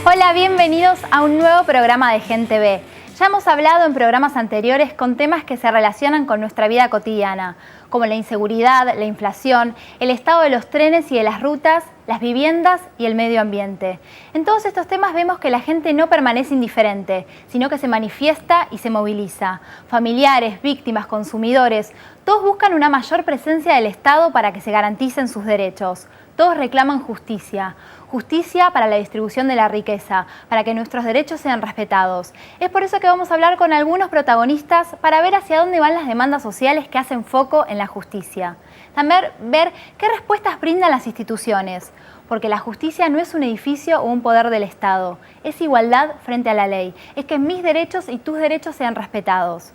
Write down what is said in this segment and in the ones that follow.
Hola, bienvenidos a un nuevo programa de Gen TV. Ya hemos hablado en programas anteriores con temas que se relacionan con nuestra vida cotidiana, como la inseguridad, la inflación, el estado de los trenes y de las rutas, las viviendas y el medio ambiente. En todos estos temas vemos que la gente no permanece indiferente, sino que se manifiesta y se moviliza. Familiares, víctimas, consumidores, todos buscan una mayor presencia del Estado para que se garanticen sus derechos. Todos reclaman justicia. Justicia para la distribución de la riqueza, para que nuestros derechos sean respetados. Es por eso que vamos a hablar con algunos protagonistas para ver hacia dónde van las demandas sociales que hacen foco en la justicia. También ver qué respuestas brindan las instituciones, porque la justicia no es un edificio o un poder del Estado, es igualdad frente a la ley, es que mis derechos y tus derechos sean respetados.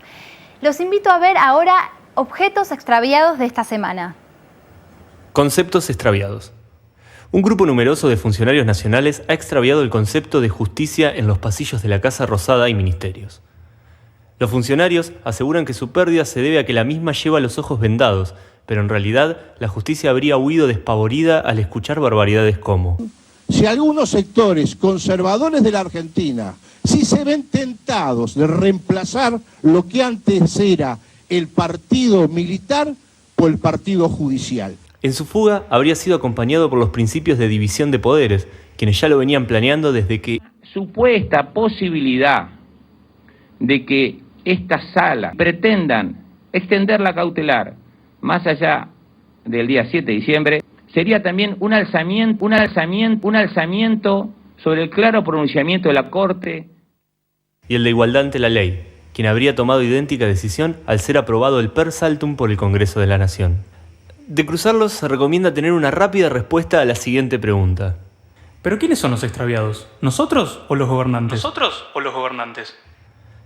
Los invito a ver ahora objetos extraviados de esta semana. Conceptos extraviados. Un grupo numeroso de funcionarios nacionales ha extraviado el concepto de justicia en los pasillos de la Casa Rosada y ministerios. Los funcionarios aseguran que su pérdida se debe a que la misma lleva los ojos vendados, pero en realidad la justicia habría huido despavorida al escuchar barbaridades como: si algunos sectores conservadores de la Argentina sí se ven tentados de reemplazar lo que antes era el partido militar por el partido judicial. En su fuga habría sido acompañado por los principios de división de poderes, quienes ya lo venían planeando desde que supuesta posibilidad de que estas salas pretendan extender la cautelar más allá del día 7 de diciembre, sería también un alzamiento sobre el claro pronunciamiento de la Corte. Y el de igualdad ante la ley, quien habría tomado idéntica decisión al ser aprobado el per saltum por el Congreso de la Nación. De cruzarlos, se recomienda tener una rápida respuesta a la siguiente pregunta. ¿Pero quiénes son los extraviados? ¿Nosotros o los gobernantes?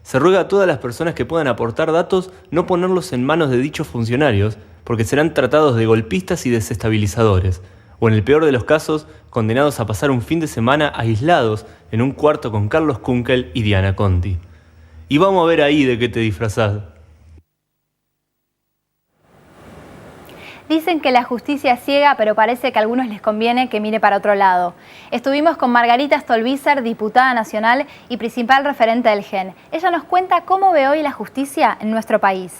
Se ruega a todas las personas que puedan aportar datos no ponerlos en manos de dichos funcionarios, porque serán tratados de golpistas y desestabilizadores, o en el peor de los casos, condenados a pasar un fin de semana aislados en un cuarto con Carlos Kunkel y Diana Conti. Y vamos a ver ahí de qué te disfrazás. Dicen que la justicia es ciega, pero parece que a algunos les conviene que mire para otro lado. Estuvimos con Margarita Stolbizer, diputada nacional y principal referente del GEN. Ella nos cuenta cómo ve hoy la justicia en nuestro país.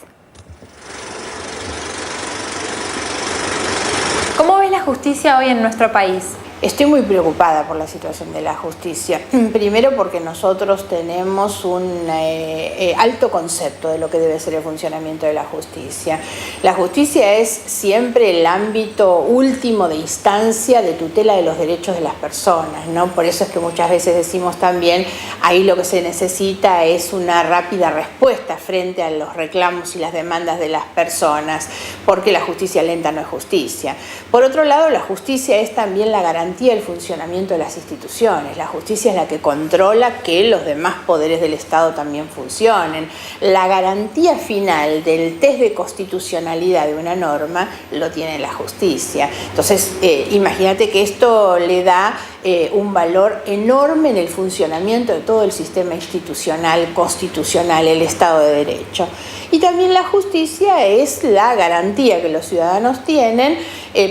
¿Cómo ves la justicia hoy en nuestro país? Estoy muy preocupada por la situación de la justicia. Primero porque nosotros tenemos un alto concepto de lo que debe ser el funcionamiento de la justicia. La justicia es siempre el ámbito último de instancia de tutela de los derechos de las personas, ¿no? Por eso es que muchas veces decimos también, ahí lo que se necesita es una rápida respuesta frente a los reclamos y las demandas de las personas, porque la justicia lenta no es justicia. Por otro lado, la justicia es también la garantía del funcionamiento de las instituciones. La justicia es la que controla que los demás poderes del Estado también funcionen. La garantía final del test de constitucionalidad de una norma lo tiene la justicia. Entonces, imagínate que esto le da un valor enorme en el funcionamiento de todo el sistema institucional, constitucional, el Estado de Derecho. Y también la justicia es la garantía que los ciudadanos tienen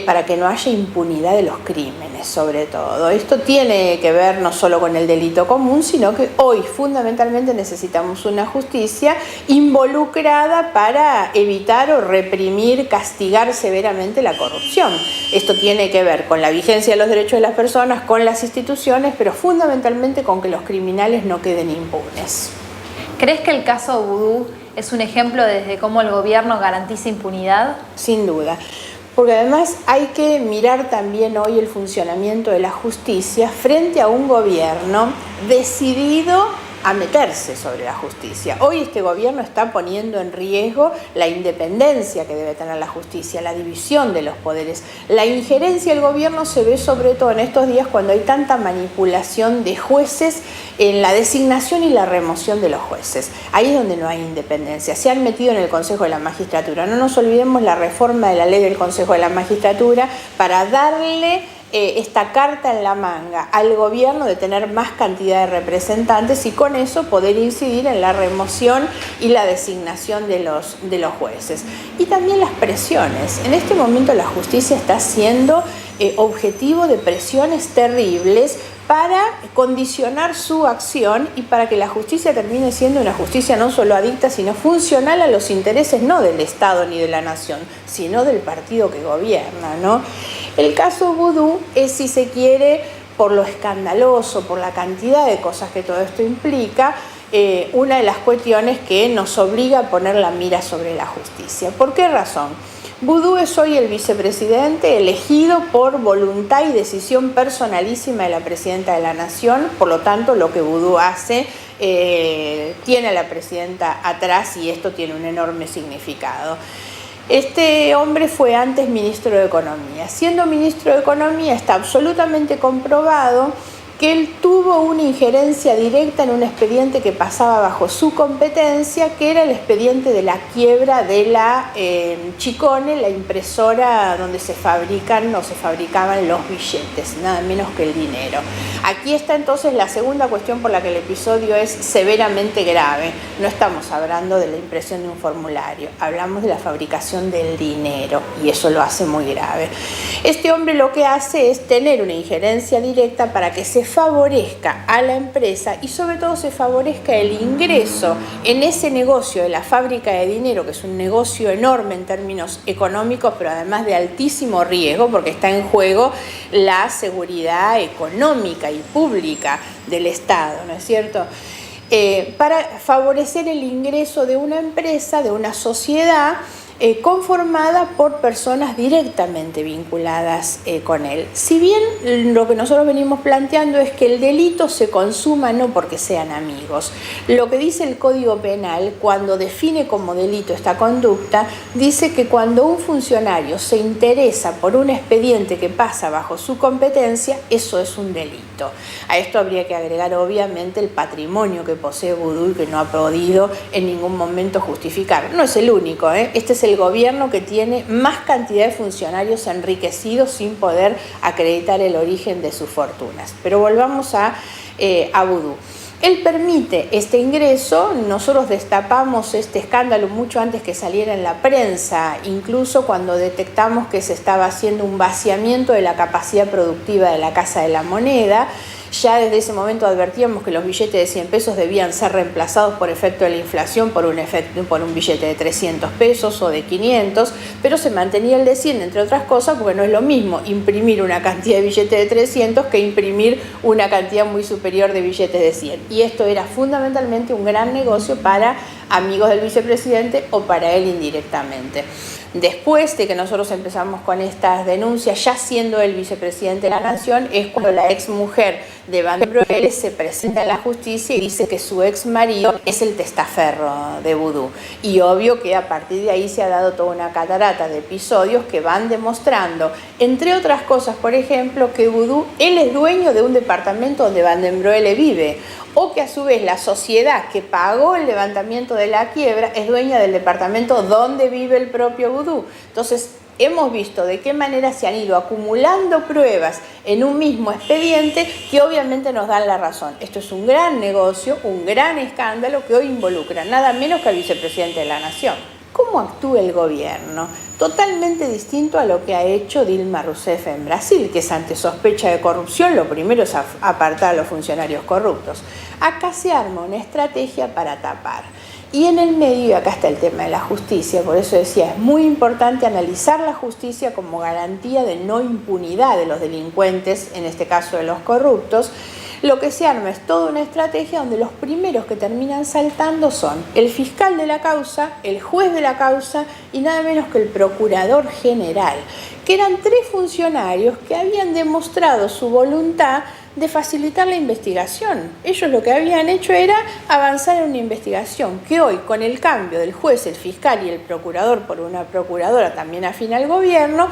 para que no haya impunidad de los crímenes, sobre todo. Esto tiene que ver no solo con el delito común, sino que hoy fundamentalmente necesitamos una justicia involucrada para evitar o reprimir, castigar severamente la corrupción. Esto tiene que ver con la vigencia de los derechos de las personas, con las instituciones, pero fundamentalmente con que los criminales no queden impunes. ¿Crees que el caso Vudú es un ejemplo desde cómo el gobierno garantiza impunidad? Sin duda, porque además hay que mirar también hoy el funcionamiento de la justicia frente a un gobierno decidido a meterse sobre la justicia. Hoy este gobierno está poniendo en riesgo la independencia que debe tener la justicia, la división de los poderes. La injerencia del gobierno se ve sobre todo en estos días cuando hay tanta manipulación de jueces en la designación y la remoción de los jueces. Ahí es donde no hay independencia. Se han metido en el Consejo de la Magistratura. No nos olvidemos la reforma de la ley del Consejo de la Magistratura para darle esta carta en la manga al gobierno de tener más cantidad de representantes y con eso poder incidir en la remoción y la designación de los jueces. Y también las presiones. En este momento la justicia está siendo objetivo de presiones terribles para condicionar su acción y para que la justicia termine siendo una justicia no solo adicta, sino funcional a los intereses no del Estado ni de la nación, sino del partido que gobierna, ¿no? El caso Vudú es, si se quiere, por lo escandaloso, por la cantidad de cosas que todo esto implica, una de las cuestiones que nos obliga a poner la mira sobre la justicia. ¿Por qué razón? Vudú es hoy el vicepresidente elegido por voluntad y decisión personalísima de la presidenta de la Nación, por lo tanto lo que Vudú hace tiene a la presidenta atrás y esto tiene un enorme significado. Este hombre fue antes ministro de Economía. Siendo ministro de Economía está absolutamente comprobado que él tuvo una injerencia directa en un expediente que pasaba bajo su competencia, que era el expediente de la quiebra de la Chicone, la impresora donde se fabricaban los billetes, nada menos que el dinero. Aquí está entonces la segunda cuestión por la que el episodio es severamente grave. No estamos hablando de la impresión de un formulario, hablamos de la fabricación del dinero y eso lo hace muy grave. Este hombre lo que hace es tener una injerencia directa para que se favorezca a la empresa y sobre todo se favorezca el ingreso en ese negocio de la fábrica de dinero, que es un negocio enorme en términos económicos, pero además de altísimo riesgo, porque está en juego la seguridad económica y pública del Estado, ¿no es cierto? Para favorecer el ingreso de una empresa, de una sociedad, conformada por personas directamente vinculadas con él. Si bien lo que nosotros venimos planteando es que el delito se consuma no porque sean amigos. Lo que dice el Código Penal, cuando define como delito esta conducta, dice que cuando un funcionario se interesa por un expediente que pasa bajo su competencia, eso es un delito. A esto habría que agregar obviamente el patrimonio que posee Vudú y que no ha podido en ningún momento justificar. No es el único, Este es el gobierno que tiene más cantidad de funcionarios enriquecidos sin poder acreditar el origen de sus fortunas. Pero volvamos a Vudú. Él permite este ingreso, nosotros destapamos este escándalo mucho antes que saliera en la prensa, incluso cuando detectamos que se estaba haciendo un vaciamiento de la capacidad productiva de la Casa de la Moneda. Ya desde ese momento advertíamos que los billetes de 100 pesos debían ser reemplazados por efecto de la inflación por un billete de 300 pesos o de 500, pero se mantenía el de 100, entre otras cosas, porque no es lo mismo imprimir una cantidad de billetes de 300 que imprimir una cantidad muy superior de billetes de 100. Y esto era fundamentalmente un gran negocio para amigos del vicepresidente o para él indirectamente. Después de que nosotros empezamos con estas denuncias, ya siendo el vicepresidente de la Nación, es cuando la exmujer de Van den Broeke se presenta en la justicia y dice que su ex marido es el testaferro de Vudú. Y obvio que a partir de ahí se ha dado toda una catarata de episodios que van demostrando, entre otras cosas, por ejemplo, que Vudú, él es dueño de un departamento donde Van den Broeke vive, o que a su vez la sociedad que pagó el levantamiento de la quiebra es dueña del departamento donde vive el propio Vudú. Entonces, hemos visto de qué manera se han ido acumulando pruebas en un mismo expediente que obviamente nos dan la razón. Esto es un gran negocio, un gran escándalo que hoy involucra nada menos que al vicepresidente de la Nación. ¿Cómo actúa el gobierno? Totalmente distinto a lo que ha hecho Dilma Rousseff en Brasil, que es ante sospecha de corrupción, lo primero es apartar a los funcionarios corruptos. Acá se arma una estrategia para tapar. Y en el medio, y acá está el tema de la justicia, por eso decía, es muy importante analizar la justicia como garantía de no impunidad de los delincuentes, en este caso de los corruptos. Lo que se arma es toda una estrategia donde los primeros que terminan saltando son el fiscal de la causa, el juez de la causa y nada menos que el procurador general, que eran tres funcionarios que habían demostrado su voluntad de facilitar la investigación. Ellos lo que habían hecho era avanzar en una investigación que hoy, con el cambio del juez, el fiscal y el procurador por una procuradora también afín al gobierno,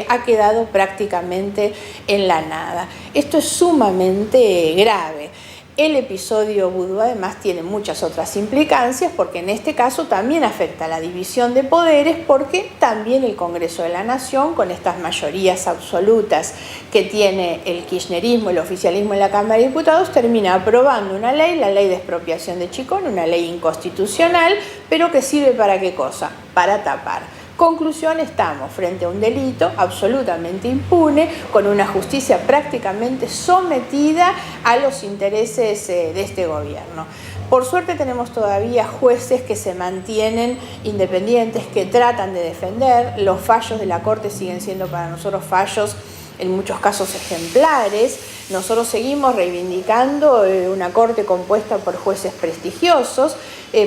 ha quedado prácticamente en la nada. Esto es sumamente grave. El episodio Vudú además tiene muchas otras implicancias porque en este caso también afecta a la división de poderes porque también el Congreso de la Nación, con estas mayorías absolutas que tiene el kirchnerismo, el oficialismo en la Cámara de Diputados, termina aprobando una ley, la ley de expropiación de Chicón, una ley inconstitucional, pero que sirve ¿para qué cosa? Para tapar. Conclusión, estamos frente a un delito absolutamente impune, con una justicia prácticamente sometida a los intereses de este gobierno. Por suerte tenemos todavía jueces que se mantienen independientes, que tratan de defender. Los fallos de la Corte siguen siendo para nosotros fallos en muchos casos ejemplares. Nosotros seguimos reivindicando una Corte compuesta por jueces prestigiosos,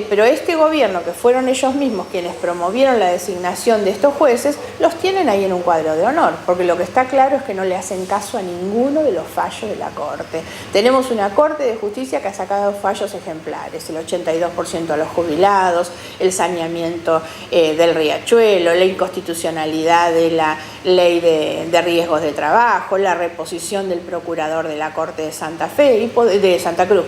pero este gobierno, que fueron ellos mismos quienes promovieron la designación de estos jueces, los tienen ahí en un cuadro de honor, porque lo que está claro es que no le hacen caso a ninguno de los fallos de la Corte. Tenemos una Corte de Justicia que ha sacado fallos ejemplares, el 82% a los jubilados, el saneamiento del riachuelo, la inconstitucionalidad de la ley de riesgos de trabajo, la reposición del procurador de la Corte de Santa Cruz,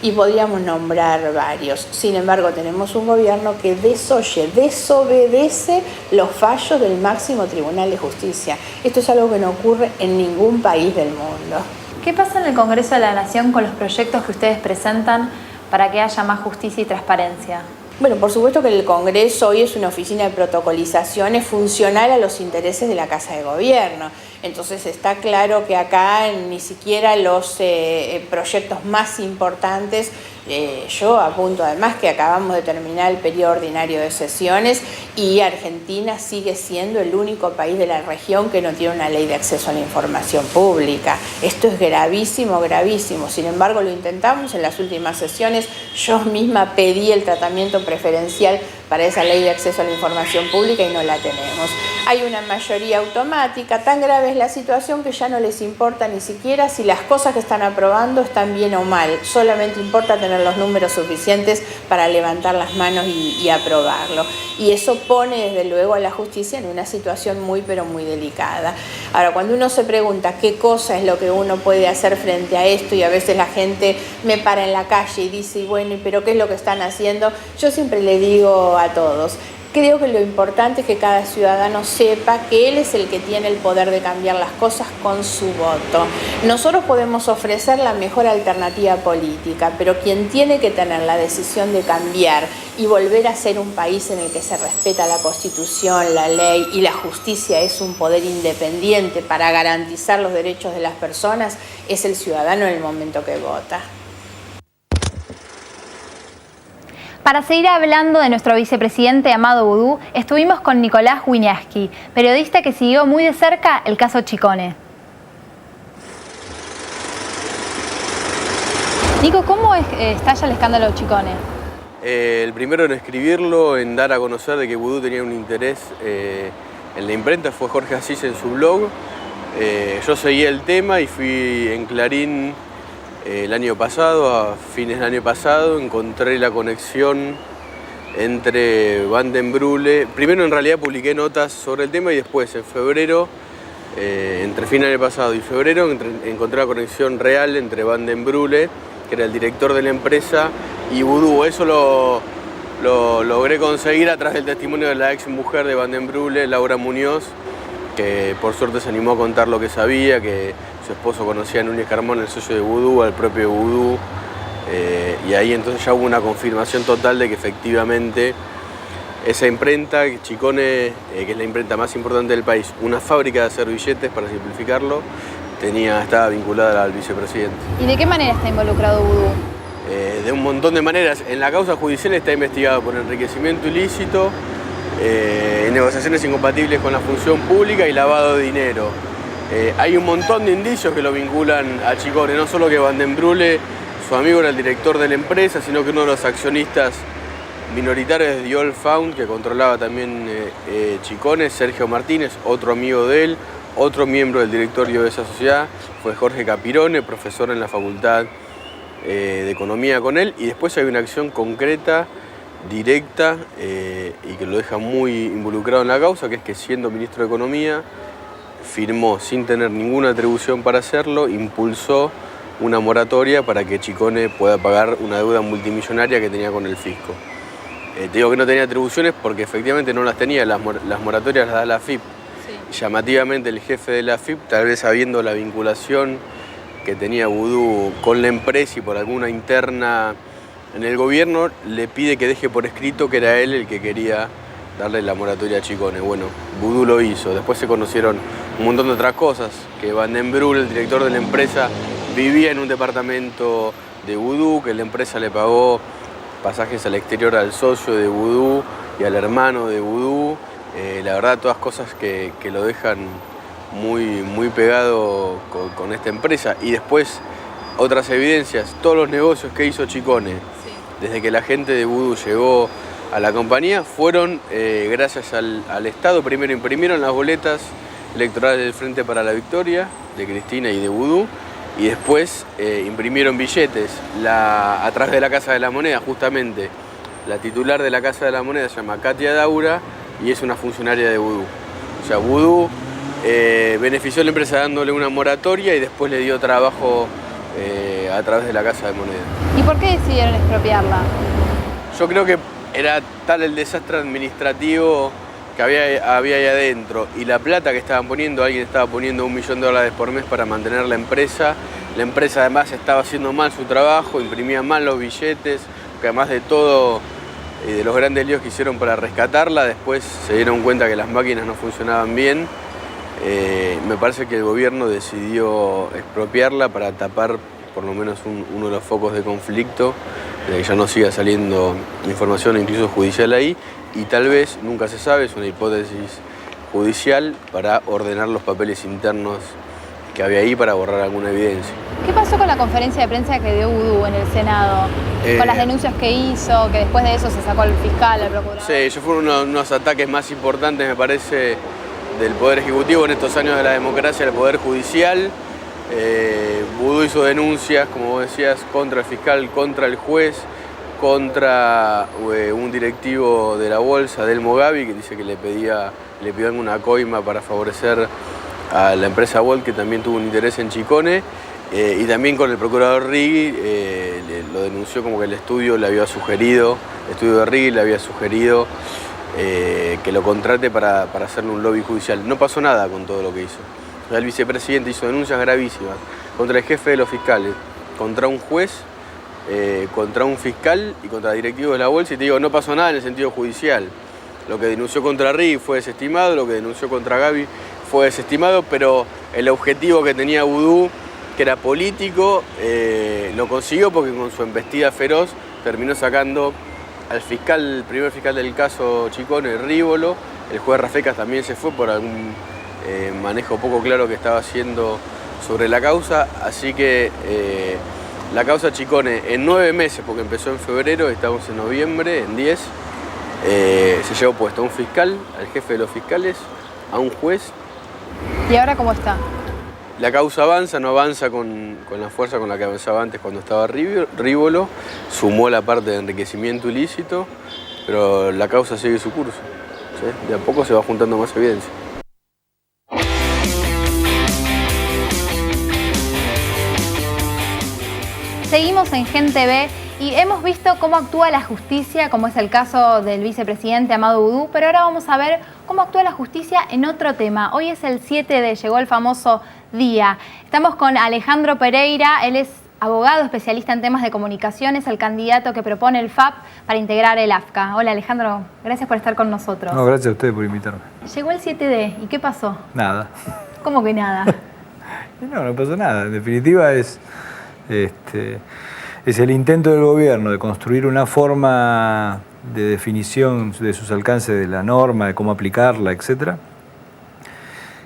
y podríamos nombrar varios. Sin embargo, tenemos un gobierno que desobedece los fallos del máximo Tribunal de Justicia. Esto es algo que no ocurre en ningún país del mundo. ¿Qué pasa en el Congreso de la Nación con los proyectos que ustedes presentan para que haya más justicia y transparencia? Bueno, por supuesto que el Congreso hoy es una oficina de protocolización, es funcional a los intereses de la Casa de Gobierno. Entonces está claro que acá ni siquiera los proyectos más importantes, yo apunto además que acabamos de terminar el periodo ordinario de sesiones y Argentina sigue siendo el único país de la región que no tiene una ley de acceso a la información pública. Esto es gravísimo, gravísimo. Sin embargo, lo intentamos en las últimas sesiones. Yo misma pedí el tratamiento preferencial para esa ley de acceso a la información pública y no la tenemos. Hay una mayoría automática, tan grave es la situación que ya no les importa ni siquiera si las cosas que están aprobando están bien o mal, solamente importa tener los números suficientes para levantar las manos y aprobarlo. Y eso pone desde luego a la justicia en una situación muy pero muy delicada. Ahora, cuando uno se pregunta qué cosa es lo que uno puede hacer frente a esto, y a veces la gente me para en la calle y dice, bueno, ¿pero qué es lo que están haciendo? Yo siempre le digo a todos, creo que lo importante es que cada ciudadano sepa que él es el que tiene el poder de cambiar las cosas con su voto. Nosotros podemos ofrecer la mejor alternativa política, pero quien tiene que tener la decisión de cambiar y volver a ser un país en el que se respeta la Constitución, la ley y la justicia es un poder independiente para garantizar los derechos de las personas, es el ciudadano en el momento que vota. Para seguir hablando de nuestro vicepresidente Amado Boudou, estuvimos con Nicolás Wieniawski, periodista que siguió muy de cerca el caso Chicone. Nico, ¿cómo estalla el escándalo Chicone? El primero en escribirlo, en dar a conocer de que Boudou tenía un interés en la imprenta, fue Jorge Asís en su blog. Yo seguí el tema y fui en Clarín el año pasado, a fines del año pasado, encontré la conexión entre Van den Broele. Primero en realidad publiqué notas sobre el tema y después en febrero, entre fines del año pasado y febrero, encontré la conexión real entre Van den Broele, que era el director de la empresa, y Boudou. Eso lo logré conseguir a través del testimonio de la ex mujer de Van den Broele, Laura Muñoz, que por suerte se animó a contar lo que sabía, que su esposo conocía a Núñez Carmona, el socio de Boudou, al propio Boudou, y ahí entonces ya hubo una confirmación total de que efectivamente esa imprenta, Chicone, que es la imprenta más importante del país, una fábrica de hacer billetes, para simplificarlo, estaba vinculada al vicepresidente. ¿Y de qué manera está involucrado Boudou? De un montón de maneras. En la causa judicial está investigado por enriquecimiento ilícito, negociaciones incompatibles con la función pública y lavado de dinero. Hay un montón de indicios que lo vinculan a Chicone, no solo que Van den Broele, su amigo, era el director de la empresa, sino que uno de los accionistas minoritarios de Allfound, que controlaba también Chicone, Sergio Martínez, otro amigo de él, otro miembro del directorio de esa sociedad, fue Jorge Capirone, profesor en la Facultad de Economía con él, y después hay una acción concreta, directa, y que lo deja muy involucrado en la causa, que es que siendo ministro de Economía, firmó sin tener ninguna atribución para hacerlo, impulsó una moratoria para que Chicone pueda pagar una deuda multimillonaria que tenía con el fisco. Te digo que no tenía atribuciones porque efectivamente no las tenía, las moratorias las da la AFIP. Sí. Llamativamente el jefe de la AFIP, tal vez sabiendo la vinculación que tenía Boudou con la empresa y por alguna interna en el gobierno, le pide que deje por escrito que era él el que quería darle la moratoria a Chicone. Bueno, Vudú lo hizo. Después se conocieron un montón de otras cosas, que Van den Brul, el director de la empresa, vivía en un departamento de Vudú, que la empresa le pagó pasajes al exterior al socio de Vudú y al hermano de Vudú. La verdad, todas cosas que lo dejan muy pegado con esta empresa. Y después, otras evidencias, todos los negocios que hizo Chicone, desde que la gente de Vudú llegó a la compañía, fueron gracias al Estado. Primero imprimieron las boletas electorales del Frente para la Victoria, de Cristina y de Vudú, y después imprimieron billetes a través de la Casa de la Moneda, justamente. La titular de la Casa de la Moneda se llama Katia Daura y es una funcionaria de Vudú. O sea, Vudú benefició a la empresa dándole una moratoria y después le dio trabajo a través de la Casa de Moneda. ¿Y por qué decidieron expropiarla? Yo creo que era tal el desastre administrativo que había ahí adentro y la plata que estaban poniendo, alguien estaba poniendo $1 millón por mes para mantener la empresa. La empresa además estaba haciendo mal su trabajo, imprimía mal los billetes, que además de todo, de los grandes líos que hicieron para rescatarla, después se dieron cuenta que las máquinas no funcionaban bien. Me parece que el gobierno decidió expropiarla para tapar por lo menos uno de los focos de conflicto, de que ya no siga saliendo información incluso judicial ahí, y tal vez, nunca se sabe, es una hipótesis judicial para ordenar los papeles internos que había ahí para borrar alguna evidencia. ¿Qué pasó con la conferencia de prensa que dio Vudú en el Senado? Con las denuncias que hizo, que después de eso se sacó al fiscal, al procurador. Sí, ellos fueron unos ataques más importantes, me parece, del Poder Ejecutivo en estos años de la democracia, del Poder Judicial. Vudú hizo denuncias, como vos decías, contra el fiscal, contra el juez, contra un directivo de la bolsa, Delmo Gavi, que dice que le pidió alguna coima para favorecer a la empresa Volt, que también tuvo un interés en Chicone, y también con el procurador Righi, lo denunció como que el estudio de Righi le había sugerido que lo contrate para hacerle un lobby judicial. No pasó nada con todo lo que hizo. El vicepresidente hizo denuncias gravísimas contra el jefe de los fiscales, contra un juez, contra un fiscal y contra directivos de la bolsa, y te digo, no pasó nada en el sentido judicial. Lo que denunció contra Righi fue desestimado, lo que denunció contra Gavi fue desestimado, pero el objetivo que tenía Vudú, que era político, lo consiguió porque con su embestida feroz terminó sacando al fiscal, el primer fiscal del caso Chicone, Rívolo. El juez Rafecas también se fue por algún manejo poco claro que estaba haciendo sobre la causa, así que la causa Chicone en 9 meses, porque empezó en febrero, estamos en noviembre, en 10, se llevó puesto a un fiscal, al jefe de los fiscales, a un juez. ¿Y ahora cómo está? La causa avanza, no avanza con la fuerza con la que avanzaba antes cuando estaba Rívolo, sumó la parte de enriquecimiento ilícito, pero la causa sigue su curso, ¿sí? De a poco se va juntando más evidencia. Seguimos en Gen TV y hemos visto cómo actúa la justicia, como es el caso del vicepresidente Amado Vudú, pero ahora vamos a ver cómo actúa la justicia en otro tema. Hoy es el 7D, llegó el famoso día. Estamos con Alejandro Pereira, él es abogado especialista en temas de comunicación, es el candidato que propone el FAP para integrar el AFCA. Hola Alejandro, gracias por estar con nosotros. No, gracias a ustedes por invitarme. Llegó el 7D, ¿y qué pasó? Nada. ¿Cómo que nada? No pasó nada. En definitiva es el intento del gobierno de construir una forma de definición de sus alcances de la norma, de cómo aplicarla, etcétera,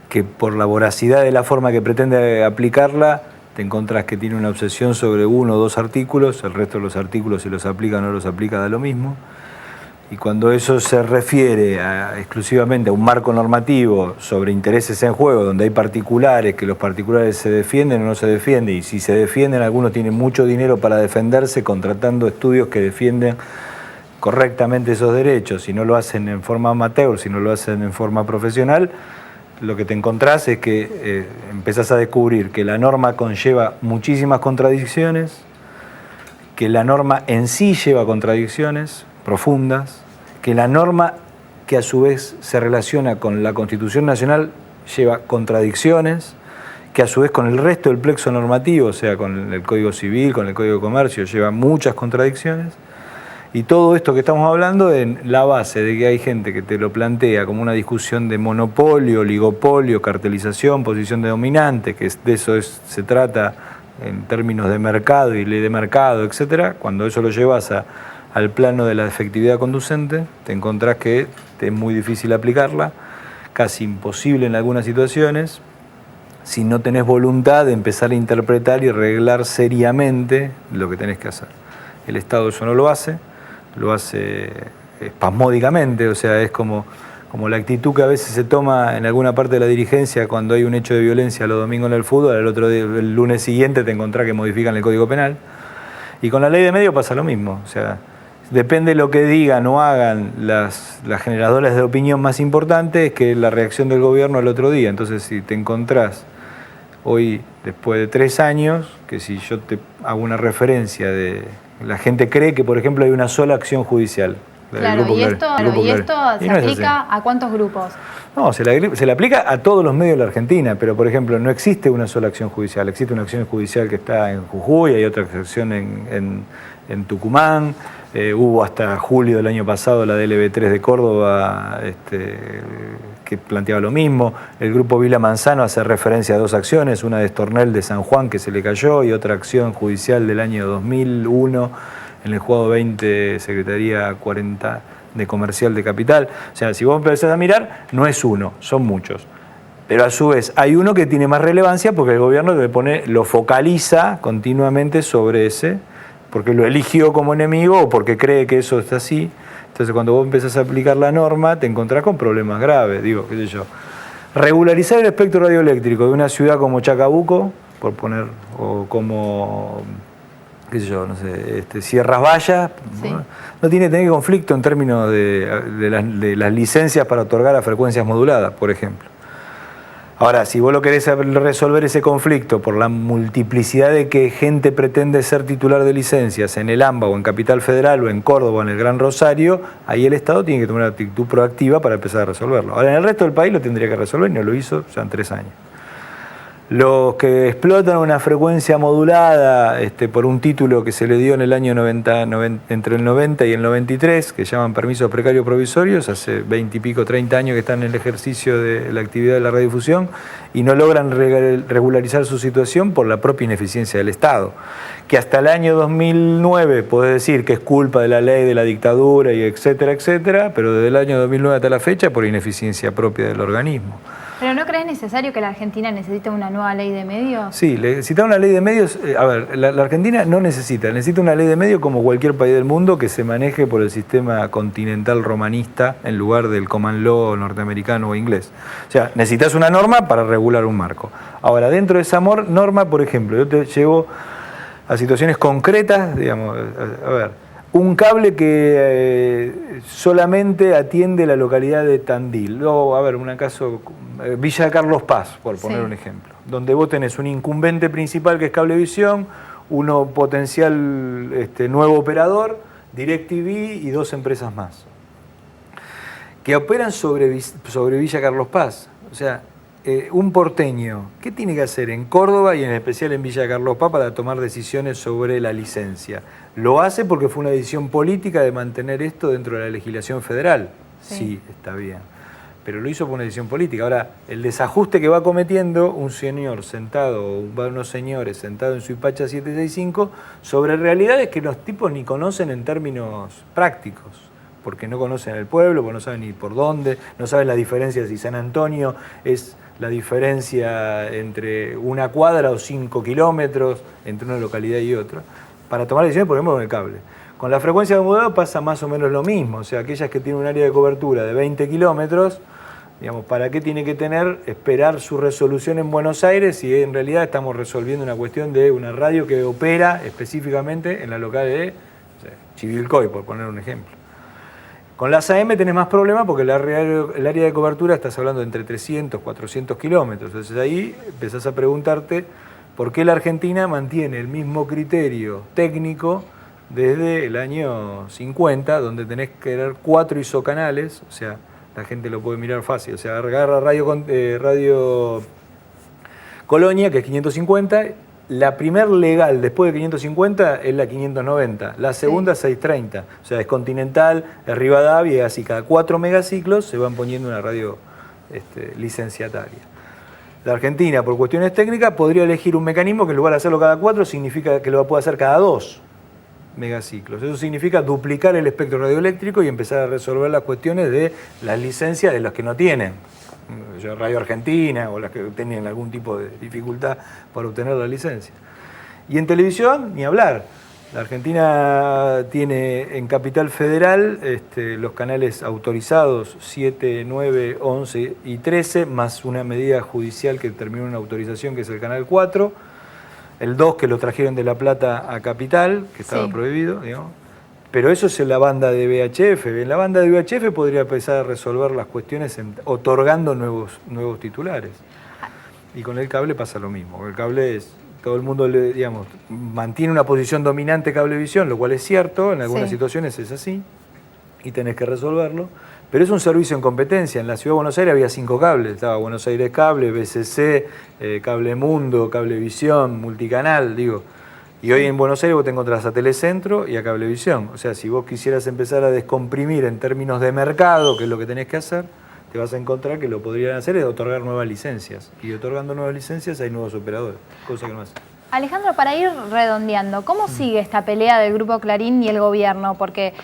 que por la voracidad de la forma que pretende aplicarla, te encontrás que tiene una obsesión sobre 1 o 2 artículos, el resto de los artículos, si los aplica o no los aplica, da lo mismo. Y cuando eso se refiere exclusivamente a un marco normativo sobre intereses en juego, donde hay particulares, que los particulares se defienden o no se defienden, y si se defienden, algunos tienen mucho dinero para defenderse, contratando estudios que defienden correctamente esos derechos, si no lo hacen en forma amateur, si no lo hacen en forma profesional, lo que te encontrás es que empezás a descubrir que la norma conlleva muchísimas contradicciones, que la norma en sí lleva contradicciones profundas, que la norma que a su vez se relaciona con la Constitución Nacional lleva contradicciones, que a su vez con el resto del plexo normativo, o sea, con el Código Civil, con el Código de Comercio, lleva muchas contradicciones, Y todo esto que estamos hablando en la base de que hay gente que te lo plantea como una discusión de monopolio, oligopolio, cartelización, posición de dominante, que de eso se trata en términos de mercado y ley de mercado, etcétera. Cuando eso lo llevas al plano de la efectividad conducente, te encontrás que es muy difícil aplicarla, casi imposible en algunas situaciones, si no tenés voluntad de empezar a interpretar y arreglar seriamente lo que tenés que hacer. El Estado eso no lo hace espasmódicamente, o sea, es como la actitud que a veces se toma en alguna parte de la dirigencia cuando hay un hecho de violencia los domingos en el fútbol, el lunes siguiente te encontrás que modifican el Código Penal. Y con la ley de medios pasa lo mismo, o sea, depende de lo que digan o hagan las generadoras de opinión más importantes que la reacción del gobierno al otro día. Entonces, si te encontrás hoy, después de 3 años, que si yo te hago una referencia de... La gente cree que, por ejemplo, hay una sola acción judicial. Claro, y esto se aplica a ¿cuántos grupos? No, se le aplica a todos los medios de la Argentina, pero, por ejemplo, no existe una sola acción judicial. Existe una acción judicial que está en Jujuy, hay otra acción en Tucumán, hubo hasta julio del año pasado la DLB3 de Córdoba, que planteaba lo mismo. El grupo Vila Manzano hace referencia a 2 acciones, una de Estornel de San Juan que se le cayó y otra acción judicial del año 2001 en el juzgado 20, Secretaría 40 de Comercial de Capital. O sea, si vos empezás a mirar, no es uno, son muchos. Pero a su vez hay uno que tiene más relevancia porque el gobierno lo focaliza continuamente sobre ese, porque lo eligió como enemigo o porque cree que eso está así. Entonces, cuando vos empezás a aplicar la norma, te encontrás con problemas graves. Digo, qué sé yo. Regularizar el espectro radioeléctrico de una ciudad como Chacabuco, por poner, o como, qué sé yo, no sé, Sierras Vallas, sí. No tiene que tener conflicto en términos de las licencias para otorgar a frecuencias moduladas, por ejemplo. Ahora, si vos lo querés resolver ese conflicto por la multiplicidad de que gente pretende ser titular de licencias en el AMBA o en Capital Federal o en Córdoba o en el Gran Rosario, ahí el Estado tiene que tomar una actitud proactiva para empezar a resolverlo. Ahora, en el resto del país lo tendría que resolver y no lo hizo ya en 3 años. Los que explotan una frecuencia modulada por un título que se le dio en el año entre el 90 y el 93, que llaman permisos precarios provisorios, hace 20 y pico, 30 años que están en el ejercicio de la actividad de la radiodifusión y no logran regularizar su situación por la propia ineficiencia del Estado. Que hasta el año 2009 podés decir que es culpa de la ley, de la dictadura y etcétera, etcétera, pero desde el año 2009 hasta la fecha por ineficiencia propia del organismo. ¿Pero no crees necesario que la Argentina necesite una nueva ley de medios? Sí, necesita una ley de medios. A ver, la Argentina no necesita una ley de medios como cualquier país del mundo que se maneje por el sistema continental romanista en lugar del common law norteamericano o inglés. O sea, necesitas una norma para regular un marco. Ahora, dentro de esa norma, por ejemplo, yo te llevo a situaciones concretas, digamos, a ver, un cable que solamente atiende la localidad de Tandil, o a ver, un caso, Villa Carlos Paz, por poner un ejemplo, donde vos tenés un incumbente principal que es Cablevisión, uno potencial nuevo operador, DirecTV y 2 empresas más, que operan sobre Villa Carlos Paz. O sea, un porteño, ¿qué tiene que hacer en Córdoba y en especial en Villa Carlos Paz para tomar decisiones sobre la licencia? Lo hace porque fue una decisión política de mantener esto dentro de la legislación federal. Sí, está bien. Pero lo hizo por una decisión política. Ahora, el desajuste que va cometiendo un señor sentado, o unos señores sentados en su Ipacha 765, sobre realidades que los tipos ni conocen en términos prácticos. Porque no conocen el pueblo, porque no saben ni por dónde, no saben la diferencia si San Antonio es la diferencia entre una cuadra o 5 kilómetros entre una localidad y otra. Para tomar decisiones, por ejemplo, con el cable. Con la frecuencia de modulado pasa más o menos lo mismo. O sea, aquellas que tienen un área de cobertura de 20 kilómetros, digamos, ¿para qué tiene que esperar su resolución en Buenos Aires si en realidad estamos resolviendo una cuestión de una radio que opera específicamente en la localidad de Chivilcoy, por poner un ejemplo? Con las AM tenés más problemas porque el área de cobertura estás hablando de entre 300, 400 kilómetros. Entonces ahí empezás a preguntarte por qué la Argentina mantiene el mismo criterio técnico desde el año 50, donde tenés que tener 4 isocanales, o sea, la gente lo puede mirar fácil, o sea, agarra Radio Colonia, que es 550, La primer legal después de 550 es la 590, la segunda 630. O sea, es Continental, es Rivadavia, y así cada 4 megaciclos se van poniendo una radio licenciataria. La Argentina, por cuestiones técnicas, podría elegir un mecanismo que en lugar de hacerlo cada 4, significa que lo puede hacer cada 2 megaciclos. Eso significa duplicar el espectro radioeléctrico y empezar a resolver las cuestiones de las licencias de los que no tienen. Radio Argentina o las que tenían algún tipo de dificultad para obtener la licencia. Y en televisión, ni hablar. La Argentina tiene en Capital Federal los canales autorizados 7, 9, 11 y 13, más una medida judicial que terminó en una autorización que es el canal 4, el 2 que lo trajeron de La Plata a Capital, que estaba prohibido, digamos. Pero eso es en la banda de VHF. En la banda de VHF podría empezar a resolver las cuestiones otorgando nuevos titulares. Y con el cable pasa lo mismo. El cable es, todo el mundo mantiene una posición dominante Cablevisión, lo cual es cierto, en algunas situaciones es así, y tenés que resolverlo. Pero es un servicio en competencia. En la Ciudad de Buenos Aires había 5 cables. Estaba Buenos Aires Cable, BCC, Cable Mundo, Cablevisión, Multicanal, digo. Y hoy en Buenos Aires vos te encontrás a Telecentro y a Cablevisión. O sea, si vos quisieras empezar a descomprimir en términos de mercado, que es lo que tenés que hacer, te vas a encontrar que lo podrían hacer es otorgar nuevas licencias. Y otorgando nuevas licencias hay nuevos operadores, cosa que no hacen. Alejandro, para ir redondeando, ¿cómo sigue esta pelea del Grupo Clarín y el gobierno? Porque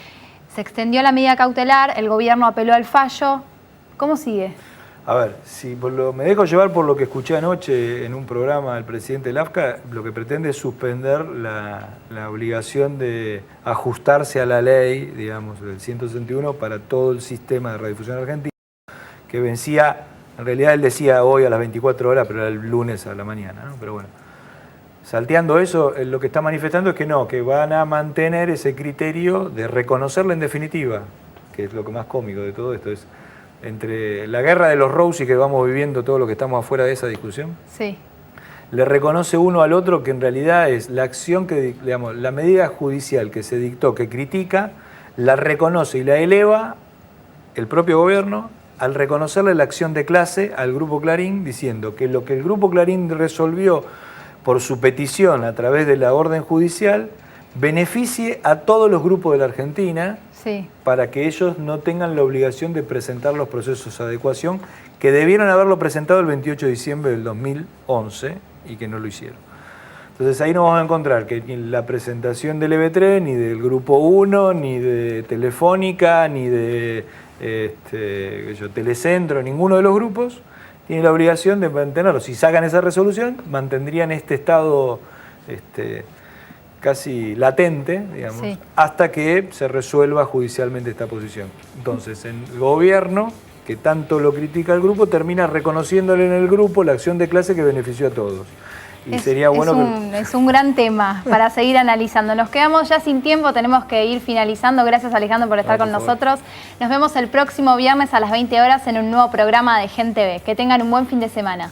se extendió la medida cautelar, el gobierno apeló al fallo. ¿Cómo sigue? A ver, si me dejo llevar por lo que escuché anoche en un programa del presidente del AFCA, lo que pretende es suspender la obligación de ajustarse a la ley, digamos, del 161 para todo el sistema de radiodifusión argentino, que vencía, en realidad él decía hoy a las 24 horas, pero era el lunes a la mañana, ¿no? Pero bueno, salteando eso, lo que está manifestando es que no, que van a mantener ese criterio de reconocerla en definitiva, que es lo que más cómico de todo esto, es entre la guerra de los Rossi que vamos viviendo todos los que estamos afuera de esa discusión, le reconoce uno al otro que en realidad es la acción que, digamos, la medida judicial que se dictó, que critica, la reconoce y la eleva el propio gobierno al reconocerle la acción de clase al Grupo Clarín, diciendo que lo que el Grupo Clarín resolvió por su petición a través de la orden judicial beneficie a todos los grupos de la Argentina, para que ellos no tengan la obligación de presentar los procesos de adecuación que debieron haberlo presentado el 28 de diciembre del 2011 y que no lo hicieron. Entonces ahí nos vamos a encontrar que ni la presentación del EV3, ni del Grupo 1, ni de Telefónica, ni de Telecentro, ninguno de los grupos tiene la obligación de mantenerlo. Si sacan esa resolución, mantendrían este estado casi latente, digamos, hasta que se resuelva judicialmente esta posición. Entonces, el gobierno, que tanto lo critica al grupo, termina reconociéndole en el grupo la acción de clase que benefició a todos. Y sería bueno es un gran tema para seguir analizando. Nos quedamos ya sin tiempo, tenemos que ir finalizando. Gracias, Alejandro, por estar con nosotros. Nos vemos el próximo viernes a las 20 horas en un nuevo programa de Gente Ve. Que tengan un buen fin de semana.